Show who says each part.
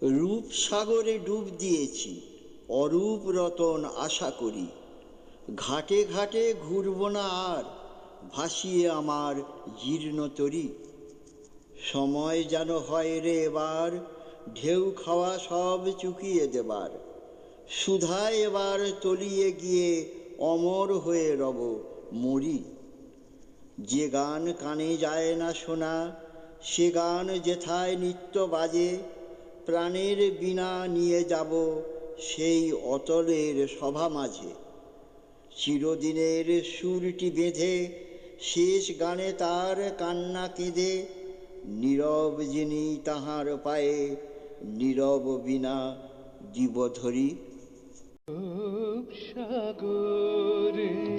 Speaker 1: রূপসাগরে ডুব দিয়েছি, অরূপ রতন আশা করি। ঘাটে ঘাটে ঘুরব না আর, ভাসিয়ে আমার জীর্ণ তরী। সময় যেন হয় রে এবার, ঢেউ খাওয়া সব চুকিয়ে দেবার। সুধায় এবার তলিয়ে গিয়ে অমর হয়ে রব মরি। যে গান কানে যায় না শোনা, সে গান যেথায় নিত্য বাজে। প্রাণের বীণা নিয়ে যাব সেই অতলের সভা মাঝে। চিরদিনের সুরটি বেঁধে শেষ গানে তার কান্না কেঁদে, নীরব যিনি তাহার পায়ে নীরব বীণা দিব ধরি।
Speaker 2: সাগরে